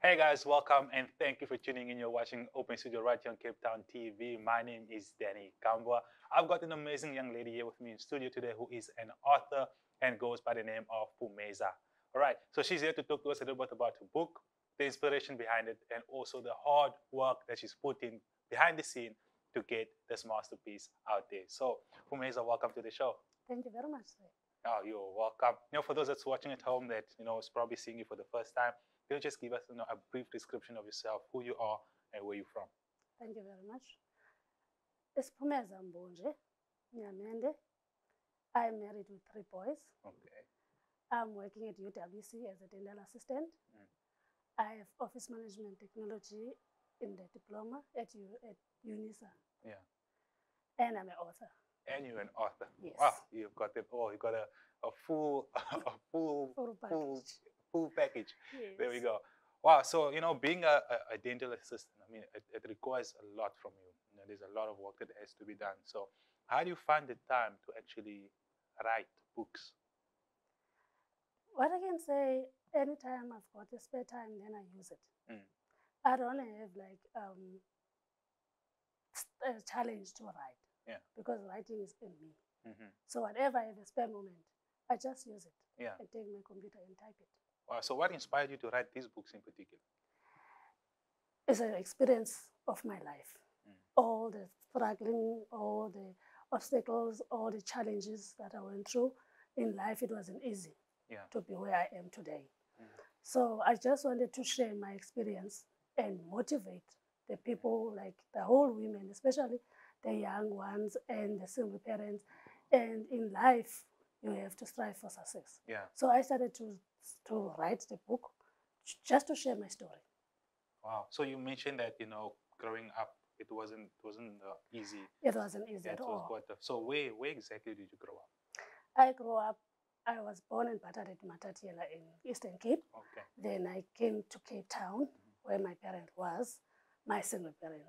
Hey guys, welcome and thank you for tuning in. You're watching Open Studio right here on Cape Town TV. My name is Danny Kambwa. I've got an amazing young lady here with me in studio today who is an author and goes by the name of Phumeza. All right, so she's here to talk to us a little bit about her book, the inspiration behind it, and also the hard work that she's put in behind the scene to get this masterpiece out there. So, Phumeza, welcome to the show. Thank you very much, sir. Oh, you're welcome. For those that's watching at home that is probably seeing you for the first time, can you just give us a brief description of yourself, who you are, and where you're from? Thank you very much. It's Phumeza Mbonje, Nyamende. I'm married with 3 boys. Okay. I'm working at UWC as a dental assistant. I have office management technology in the diploma at UNISA. Yeah. And I'm an author. And you're an author. Yes. Wow, you've got it all. You've got a full full package. Yes. There we go. Wow. So being a dental assistant, I mean, it requires a lot from you. There's a lot of work that has to be done. So how do you find the time to actually write books? What I can say, anytime I've got a spare time, then I use it. I don't have like a challenge to write. Yeah. Because writing is in me. So whenever I have a spare moment, I just use it. Yeah. And take my computer and type it. Wow. So what inspired you to write these books in particular? It's an experience of my life. All the struggling, all the obstacles, all the challenges that I went through in life, it wasn't easy to be where I am today. So I just wanted to share my experience and motivate the people, like the whole women, especially the young ones and the single parents. And in life, you have to strive for success. Yeah. So I started to write the book just to share my story. Wow. So you mentioned that, growing up, it wasn't easy. It wasn't easy at all. Quite tough. So where exactly did you grow up? I grew up, I was born and battered at Matatiela in Eastern Cape. Okay. Then I came to Cape Town, where my parent was, my single parent.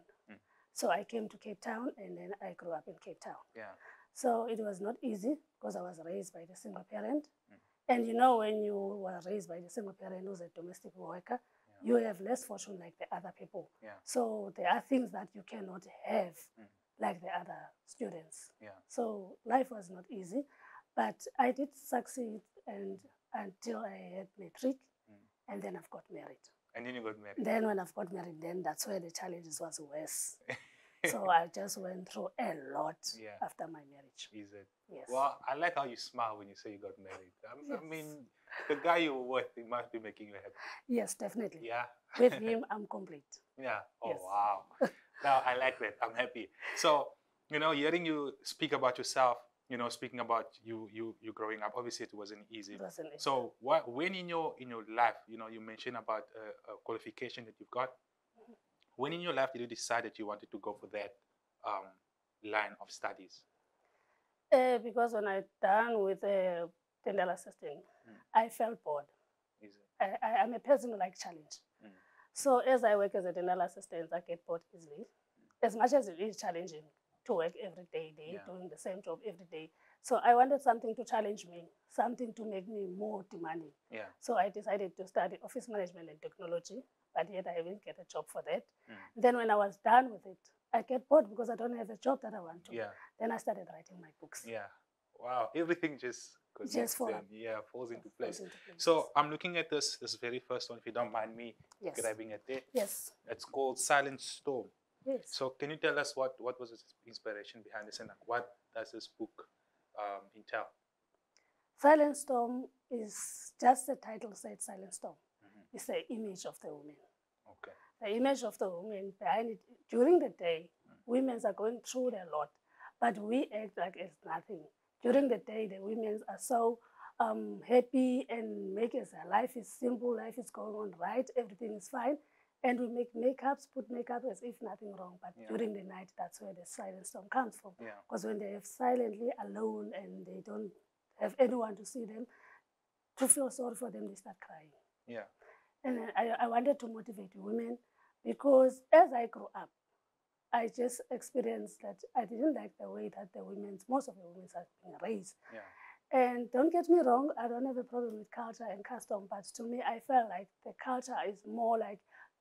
So I came to Cape Town and then I grew up in Cape Town. Yeah. So it was not easy because I was raised by the single parent. And when you were raised by the single parent who's a domestic worker, you have less fortune like the other people. Yeah. So there are things that you cannot have like the other students. Yeah. So life was not easy, but I did succeed until I had matric, and then I've got married. And then you got married. Then when I've got married, then that's where the challenges was worse. So I just went through a lot after my marriage. Is it? Yes. Well, I like how you smile when you say you got married. Yes. I mean, the guy you were with, he must be making you happy. Yes, definitely. Yeah. With him, I'm complete. Yeah. Oh, yes. Wow. Now, I like that. I'm happy. So, hearing you speak about yourself, speaking about you growing up, obviously it wasn't easy. It wasn't easy. So when in your life, you mentioned about a qualification that you've got. When in your life did you decide that you wanted to go for that line of studies? Because when I done with dental assisting, I felt bored. I'm a person who likes challenge. So as I work as a dental assistant, I get bored easily. As much as it is challenging to work every day, doing the same job every day. So I wanted something to challenge me, something to make me more demanding. Yeah. So I decided to study office management and technology, but yet I didn't get a job for that. Then when I was done with it, I get bored because I don't have a job that I want to. Yeah. Then I started writing my books. Yeah. Wow. Everything just falls into place. So I'm looking at this very first one, if you don't mind me grabbing it there. Yes. It's called Silent Storm. Yes. So can you tell us what was the inspiration behind this and what does this book entail? Silent Storm is just the title said Silent Storm. It's the image of the woman. Okay. The image of the woman behind it. During the day, women are going through a lot, but we act like it's nothing. During the day, the women are so happy and make it, life is simple, life is going on right, everything is fine. And we make put makeup as if nothing wrong. But during the night, that's where the silent storm comes from. Because when they're silently alone and they don't have anyone to see them, to feel sorry for them, they start crying. Yeah. And I wanted to motivate women because as I grew up, I just experienced that I didn't like the way that most of the women are being raised. Yeah. And don't get me wrong, I don't have a problem with culture and custom, but to me, I felt like the culture is more like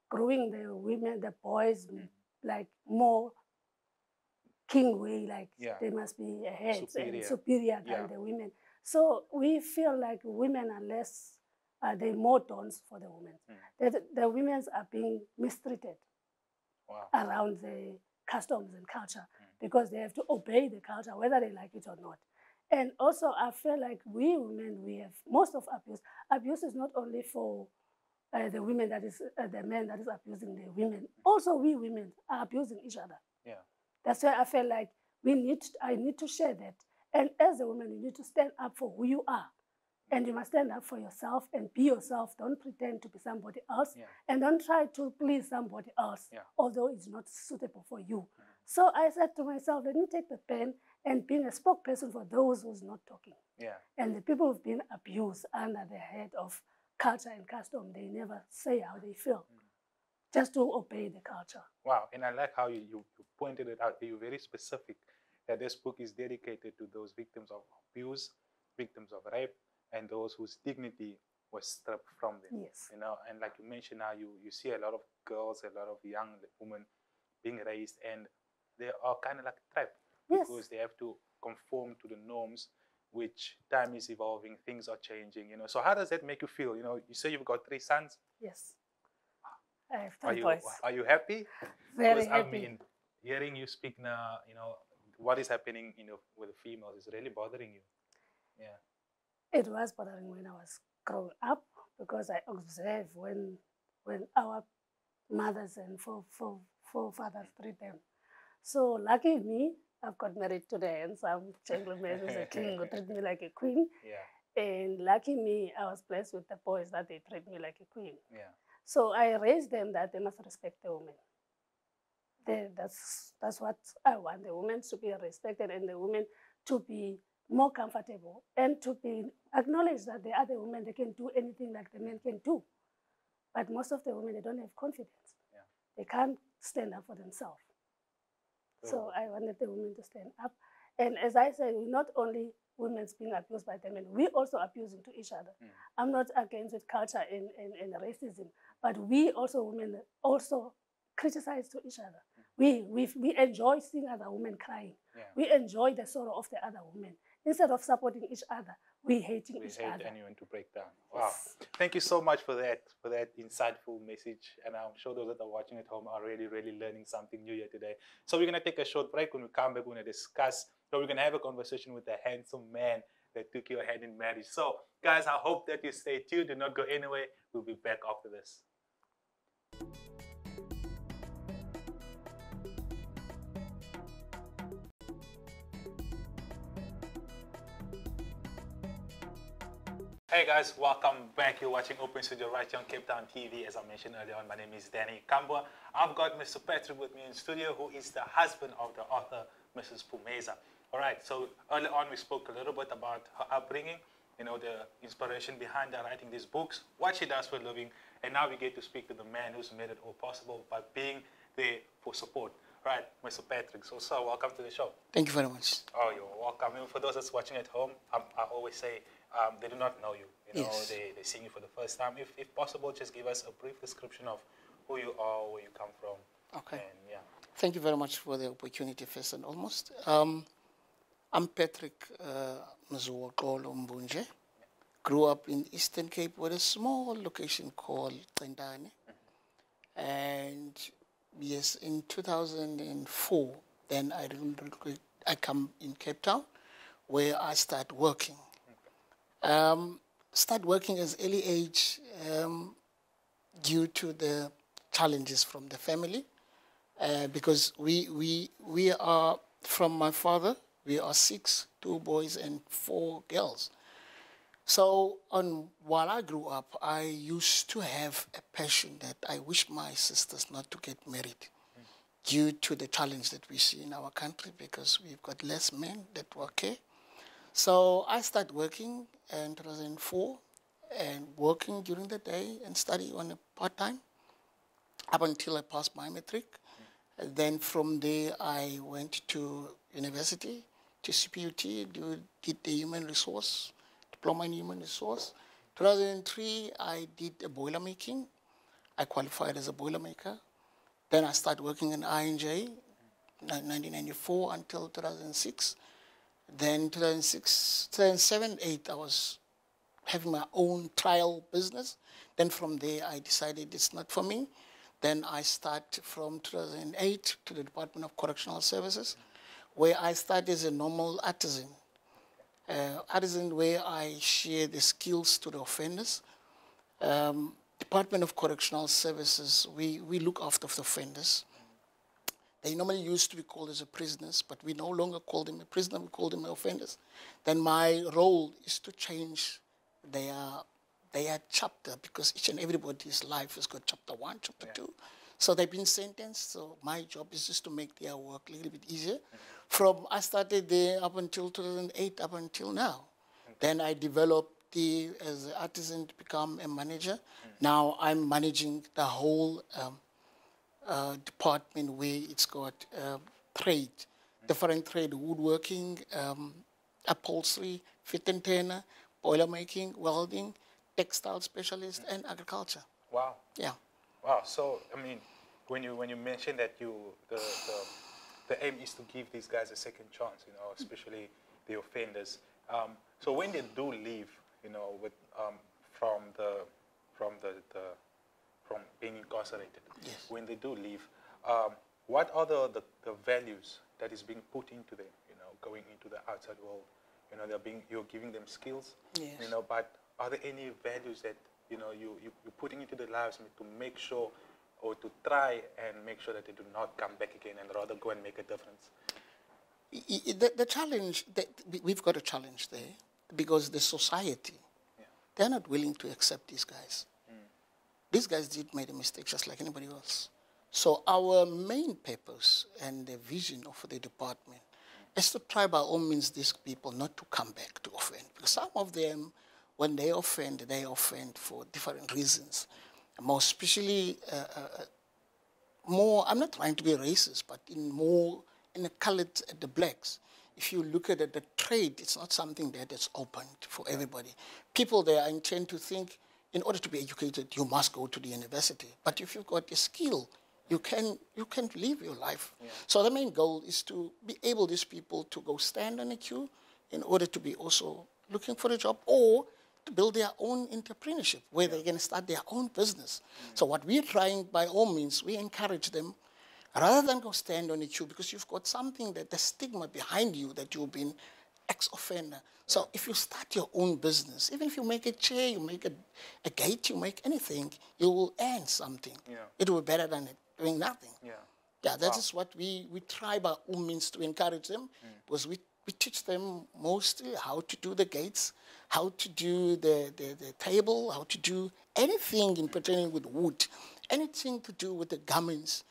growing the women, the boys, like more king way, like they must be ahead and superior than the women. So we feel like women are less, they're more dons for the women. The women are being mistreated around the customs and culture because they have to obey the culture, whether they like it or not. And also, I feel like we women, we have most of abuse. Abuse is not only for the women, that is the men that is abusing the women. Also, we women are abusing each other. Yeah. That's why I feel like I need to share that. And as a woman, you need to stand up for who you are. And you must stand up for yourself and be yourself. Don't pretend to be somebody else. And don't try to please somebody else, although it's not suitable for you. So I said to myself, let me take the pen and being a spokesperson for those who's not talking. And the people who've been abused under the head of culture and custom, they never say how they feel, just to obey the culture. Wow, and I like how you pointed it out. You're very specific that this book is dedicated to those victims of abuse, victims of rape, and those whose dignity was stripped from them. Yes. You know, and like you mentioned now, you see a lot of girls, a lot of young women being raised, and they are kind of like trapped because they have to conform to the norms, which time is evolving, things are changing, you know. So how does that make you feel? You know, you say you've got 3 sons. Yes. I have 3 boys. Are you happy? Very happy. I mean, hearing you speak now, you know, what is happening, you know, with the females is really bothering you. Yeah. It was bothering when I was growing up because I observed when our mothers and forefathers treat them. So lucky me, I've got married to the handsome gentleman who's a king who treat me like a queen. Yeah. And lucky me, I was blessed with the boys that they treat me like a queen. Yeah. So I raised them that they must respect the women. That's what I want, the women to be respected and the women to be more comfortable and to be acknowledged that the other women, they can do anything like the men can do. But most of the women, they don't have confidence. They can't stand up for themselves. So I wanted the women to stand up. And as I said, not only women being abused by the men, we also abusing to each other. I'm not against with culture and racism, but we also women also criticize to each other. We enjoy seeing other women crying. We enjoy the sorrow of the other women. Instead of supporting each other, we hating each other. We hate anyone to break down. Wow. Thank you so much for that insightful message. And I'm sure those that are watching at home are really, really learning something new here today. So we're going to take a short break. When we come back, we're going to discuss. So we're going to have a conversation with the handsome man that took your hand in marriage. So guys, I hope that you stay tuned. Do not go anywhere. We'll be back after this. Hey guys, welcome back. You're watching Open Studio right here on Cape Town TV. As I mentioned earlier on, my name is Danny Kambwa. I've got Mr. Patrick with me in studio, who is the husband of the author, Mrs. Phumeza. All right, so earlier on we spoke a little bit about her upbringing, you know, the inspiration behind her writing these books, what she does for a living, and now we get to speak to the man who's made it all possible by being there for support. Right, Mr. Patrick. So, sir, welcome to the show. Thank you very much. Oh, you're welcome. And for those that's watching at home, I always say they do not know you. You know, they're seeing you for the first time. If possible, just give us a brief description of who you are, where you come from. Okay. And, yeah. Thank you very much for the opportunity, first and almost. I'm Patrick Mzuwaqolo Mbunje. Grew up in Eastern Cape with a small location called Tendane. And yes, in 2004, then I come in Cape Town, where I start working. Start working as early age due to the challenges from the family, because we are, from my father, we are 6, 2 boys and 4 girls. So while I grew up, I used to have a passion that I wish my sisters not to get married due to the challenge that we see in our country, because we've got less men that work here. So I started working in 2004 and working during the day and study on a part-time up until I passed my matric. And then from there I went to university to CPUT, did the human resource, diploma in human resource. 2003, I did a boiler making. I qualified as a boiler maker. Then I started working in INJ, 1994 until 2006. Then 2006, 2007, 8, I was having my own trial business. Then from there, I decided it's not for me. Then I start from 2008 to the Department of Correctional Services, where I started as a normal artisan. Artisan where I share the skills to the offenders. Department of Correctional Services, we look after the offenders. They normally used to be called as a prisoners, but we no longer call them a prisoner, we call them offenders. Then my role is to change their chapter, because each and everybody's life has got chapter 1, chapter 2. So they've been sentenced, so my job is just to make their work a little bit easier. From I started there up until 2008, up until now. Then I developed as an artisan to become a manager. Now I'm managing the whole department where it's got trade, different trade, woodworking, upholstery, fit and turner, boiler making, welding, textile specialist, and agriculture. Wow. Yeah. Wow. So I mean, when you mention that the aim is to give these guys a second chance, especially the offenders. So when they do leave, with from being incarcerated, yes. When they do leave, what are the values that is being put into them, going into the outside world? You're giving them skills, yes. But are there any values that you're putting into their lives to make sure, or to try and make sure that they do not come back again and rather go and make a difference? The challenge, we've got a challenge there, because the society, they're not willing to accept these guys. These guys did make a mistake just like anybody else. So our main purpose and the vision of the department is to try by all means these people not to come back to offend. Because some of them, when they offend for different reasons. More especially, I'm not trying to be racist, but in the colored, the blacks. If you look at it, the trade, it's not something that is open for everybody. People there intend to think, in order to be educated, you must go to the university. But if you've got a skill, you can live your life. Yeah. So the main goal is to be able, these people, to go stand on a queue in order to be also looking for a job, or to build their own entrepreneurship, where they can start their own business. So what we're trying, by all means, we encourage them, rather than go stand on a queue, because you've got something that the stigma behind you that you've been ex-offender. So if you start your own business, even if you make a chair, you make a gate, you make anything, you will earn something. Yeah. It will be better than doing nothing. Yeah, that is what we try by all means to encourage them, because we teach them mostly how to do the gates, how to do the table, how to do anything in pertaining with wood, anything to do with the garments,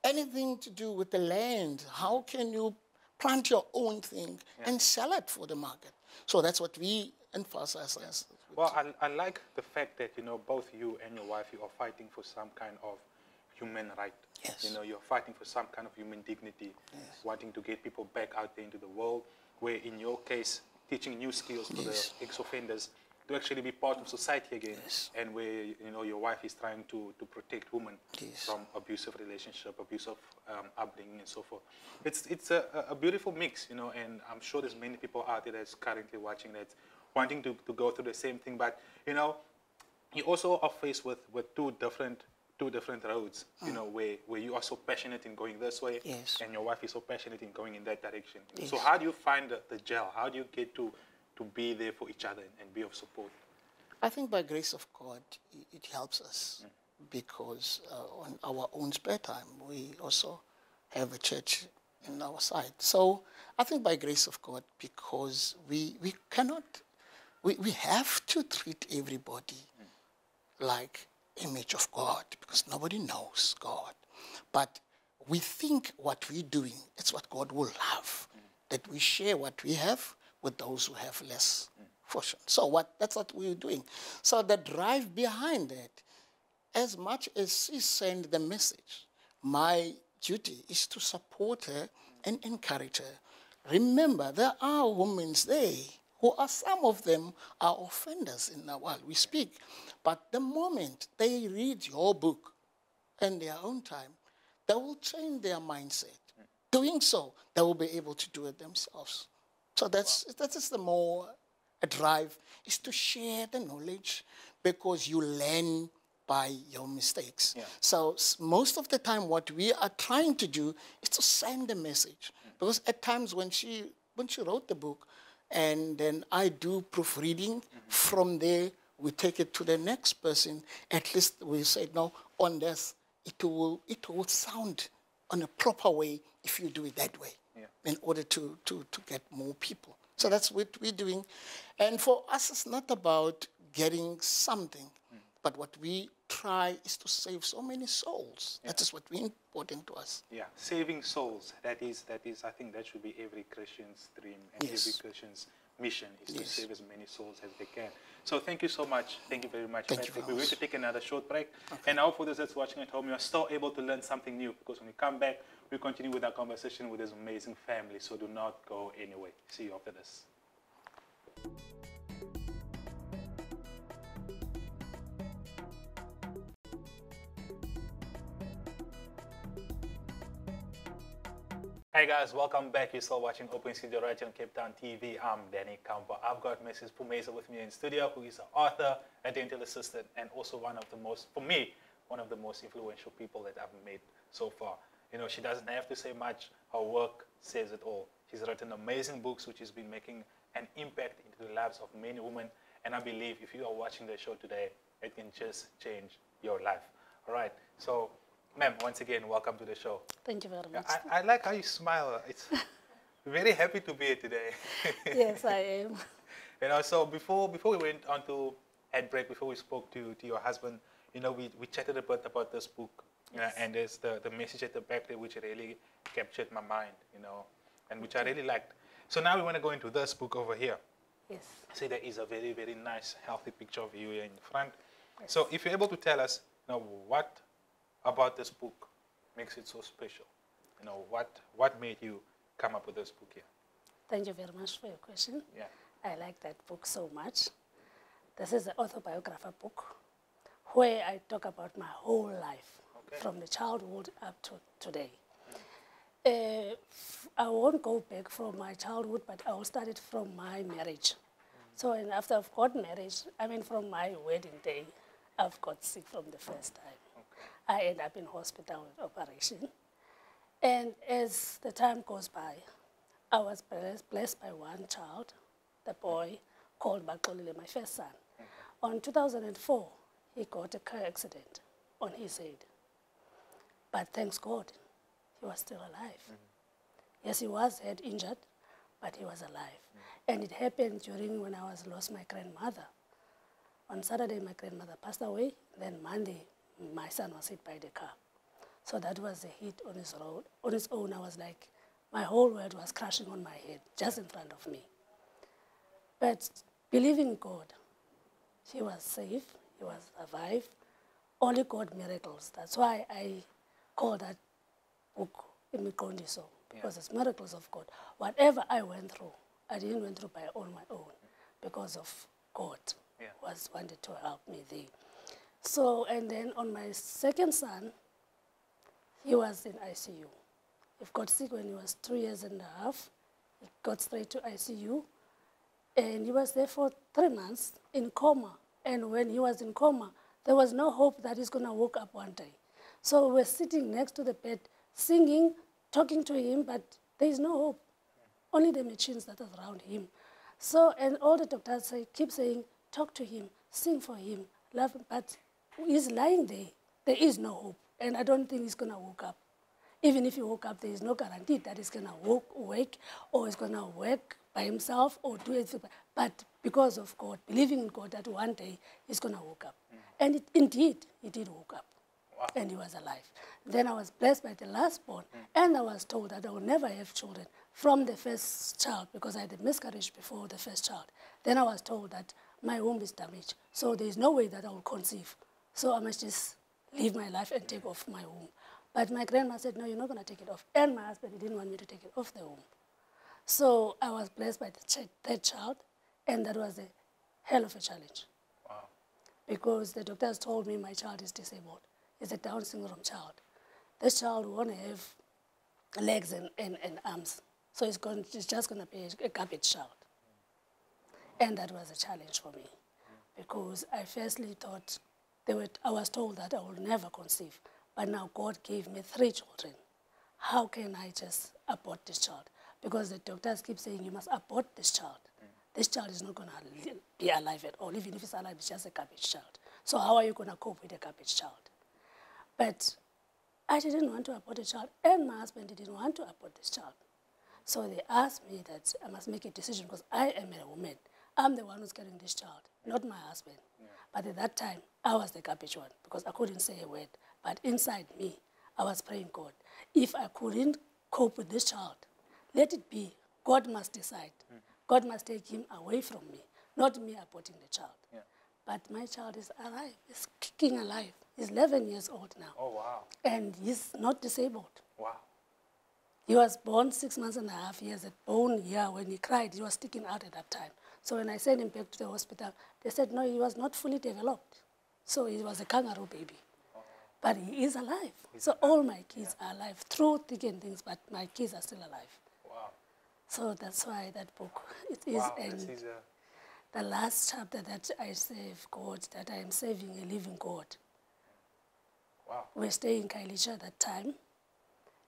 anything to do with the land. How can you plant your own thing and sell it for the market? So that's what we emphasize. Well, I like the fact that, both you and your wife, you are fighting for some kind of human right. Yes. You're fighting for some kind of human dignity, wanting to get people back out there into the world, where in your case, teaching new skills to the ex-offenders to actually be part of society again, and where, your wife is trying to protect women from abusive relationship, abusive upbringing, and so forth. It's a beautiful mix, and I'm sure there's many people out there that's currently watching that, wanting to go through the same thing, but, you also are faced with two different roads, where you are so passionate in going this way, and your wife is so passionate in going in that direction. So how do you find the gel? How do you get to be there for each other and be of support? I think by grace of God, it helps us, because on our own spare time, we also have a church in our side. So I think by grace of God, because we have to treat everybody like image of God, because nobody knows God. But we think what we're doing, it's what God will love, that we share what we have with those who have less fortune. So that's what we're doing. So the drive behind that, as much as she sent the message, my duty is to support her and encourage her. remember, there are women there who are, some of them are offenders in the world. We speak. But the moment they read your book in their own time, they will change their mindset. Doing so, they will be able to do it themselves. So that is the more a drive, is to share the knowledge, because you learn by your mistakes. Yeah. So most of the time what we are trying to do is to send a message. Because at times when she wrote the book, and then I do proofreading, from there we take it to the next person. At least we say, no, on this, it will sound on a proper way if you do it that way, in order to get more people. So that's what we're doing. And for us, it's not about getting something, but what we try is to save so many souls. That is what is important to us. Yeah, saving souls. That is. I think that should be every Christian's dream and every Christian's mission, is to save as many souls as they can. So thank you so much. Thank you very much. We're going to take another short break. Okay. And now for those that's watching at home, you are still able to learn something new, because when we come back, we continue with our conversation with this amazing family. So do not go anywhere. See you after this. Hey guys, welcome back. You're still watching Open Studio right here on Cape Town TV. I'm Danny Kampa. I've got Mrs. Phumeza with me in studio, who is an author, a dental assistant, and also one of the most, for me, one of the most influential people that I've met so far. You know, she doesn't have to say much. Her work says it all. She's written amazing books which has been making an impact into the lives of many women. And I believe if you are watching the show today, it can just change your life. All right. So, ma'am, once again, welcome to the show. Thank you very much. I like how you smile. It's very happy to be here today. Yes, I am. You know, so before we went on to ad break, before we spoke to your husband, you know, we chatted a bit about this book. Yes. And there's the message at the back there which really captured my mind, you know, and which I really liked. So now we want to go into this book over here. Yes. See, there is a very, very nice, healthy picture of you here in front. Yes. So if you're able to tell us, you know, what about this book makes it so special? You know, what made you come up with this book here? Thank you very much for your question. Yeah. I like that book so much. This is an autobiography book where I talk about my whole life, from the childhood up to today. I won't go back from my childhood, but I will start it from my marriage. So, and after I've got married, I mean from my wedding day, I've got sick from the first time. I end up in hospital with operation. And as the time goes by, I was blessed by one child, the boy called Bakolile, my first son. On 2004, he got a car accident on his head. But thanks God, he was still alive. Yes, he was head injured, but he was alive. And it happened during when I lost my grandmother. On Saturday, my grandmother passed away. Then Monday, my son was hit by the car. So that was a hit on his road. On his own, I was like, my whole world was crashing on my head, just in front of me. But believing God, he was safe, he was alive. Only God miracles. That's why I call that book IMIQONDISO, because it's miracles of God. Whatever I went through, I didn't went through on my own, because of God was wanted to help me there. So, and then on my second son, he was in ICU. He got sick when he was 3 years and a half. He got straight to ICU, and he was there for 3 months in coma. And when he was in coma, there was no hope that he's going to wake up one day. So we're sitting next to the bed, singing, talking to him, but there is no hope. Only the machines that are around him. So, and all the doctors keep saying, talk to him, sing for him, love him, but he's lying there. There is no hope, and I don't think he's going to wake up. Even if he woke up, there is no guarantee that he's going to wake or he's going to work by himself or do it. But because of God, believing in God, that one day he's going to wake up. And indeed, he did wake up. Wow. And he was alive. Then I was blessed by the last born, and I was told that I will never have children from the first child, because I had a miscarriage before the first child. Then I was told that my womb is damaged, so there is no way that I will conceive. So I must just live my life and take off my womb. But my grandma said, no, you're not going to take it off. And my husband didn't want me to take it off the womb. So I was blessed by the third child, and that was a hell of a challenge. Wow. Because the doctors told me my child is disabled. It's a Down syndrome child. This child won't have legs and arms. So it's just going to be a garbage child. And that was a challenge for me. Because I firstly thought, I was told that I would never conceive. But now God gave me 3 children. How can I just abort this child? Because the doctors keep saying, you must abort this child. This child is not going to be alive at all. Even if it's alive, it's just a garbage child. So how are you going to cope with a garbage child? But I didn't want to abort the child, and my husband didn't want to abort this child. So they asked me that I must make a decision because I am a woman. I'm the one who's carrying this child, not my husband. Yeah. But at that time, I was the garbage one because I couldn't say a word. But inside me, I was praying, God, if I couldn't cope with this child, let it be. God must decide. God must take him away from me, not me aborting the child. Yeah. But my child is alive. He's kicking alive. He's 11 years old now. Oh, wow. And he's not disabled. Wow. He was born 6 months and a half. He has a bone here. When he cried, he was sticking out at that time. So when I sent him back to the hospital, they said, no, he was not fully developed. So he was a kangaroo baby. Oh. But he is alive. So all my kids are alive through thick and things, but my kids are still alive. Wow. So that's why that book, it is. Wow, And the last chapter that I save God, that I am saving a living God. Wow. We were staying in Kailisha at that time.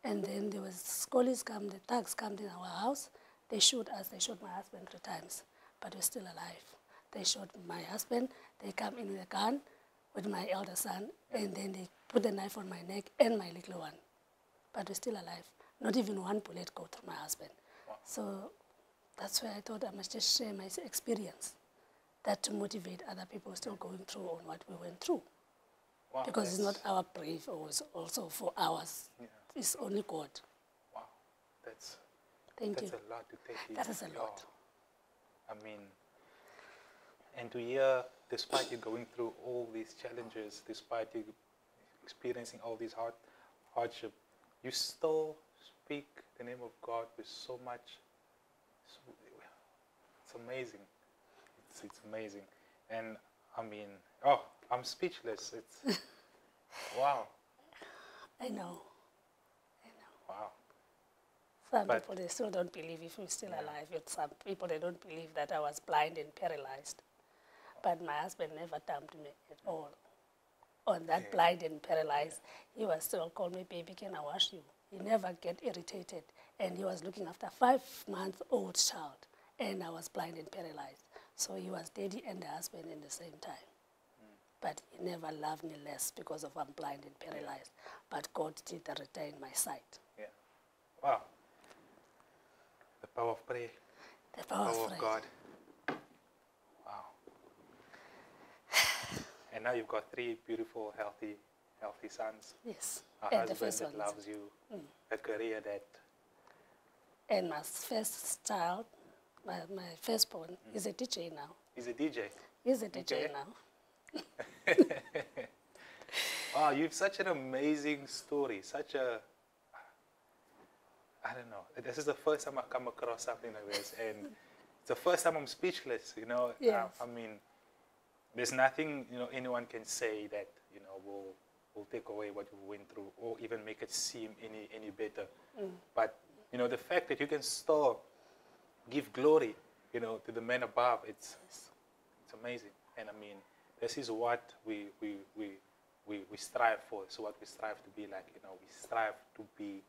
And then there was scholars come, the thugs come in our house. They shot us. They shot my husband 3 times. But we're still alive. They shot my husband. They come in with a gun with my elder son. And then they put the knife on my neck and my little one. But we're still alive. Not even one bullet go through my husband. Wow. So that's why I thought I must just share my experience. That to motivate other people still going through on what we went through. Wow, because it's not our brave, or it's also for ours. Yeah. It's only God. Wow, that's a lot to take in. That is a lot. I mean, and to hear, despite you going through all these challenges, despite you experiencing all these hardship, you still speak the name of God with so much. It's amazing. It's amazing. And I mean, I'm speechless. It's wow. I know. Wow. Some people, they still don't believe if we're still alive. Some people, they don't believe that I was blind and paralyzed. But my husband never dumped me at all. On that blind and paralyzed, he was still calling me, baby, can I wash you? He never get irritated. And he was looking after a 5-month-old child. And I was blind and paralyzed. So he was daddy and the husband in the same time. But he never loved me less because of I'm blind and paralyzed. But God did retain my sight. Yeah. Wow. The power of prayer. The power of God. Wow. And now you've got 3 beautiful, healthy sons. Yes. A husband that loves you. A career that. And my first child, my firstborn, is a DJ now. He's a DJ? He's a DJ now. Wow, you have such an amazing story. Such a, I don't know. This is the first time I come across something like this, and it's the first time I'm speechless. You know, yes. I mean, there's nothing anyone can say that will take away what you went through, or even make it seem any better. But the fact that you can still give glory, to the man above, it's amazing. And I mean, this is what we strive for. So what we strive to be like, we strive to be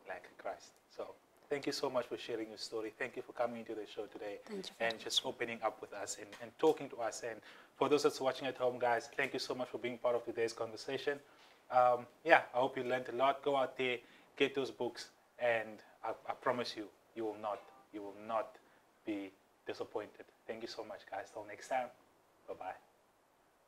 like Christ. So thank you so much for sharing your story. Thank you for coming into the show today and just opening up with us and talking to us. And for those that's watching at home, guys, thank you so much for being part of today's conversation. I hope you learned a lot. Go out there, get those books, and I promise you, you will not be disappointed. Thank you so much, guys. Till next time. Bye-bye.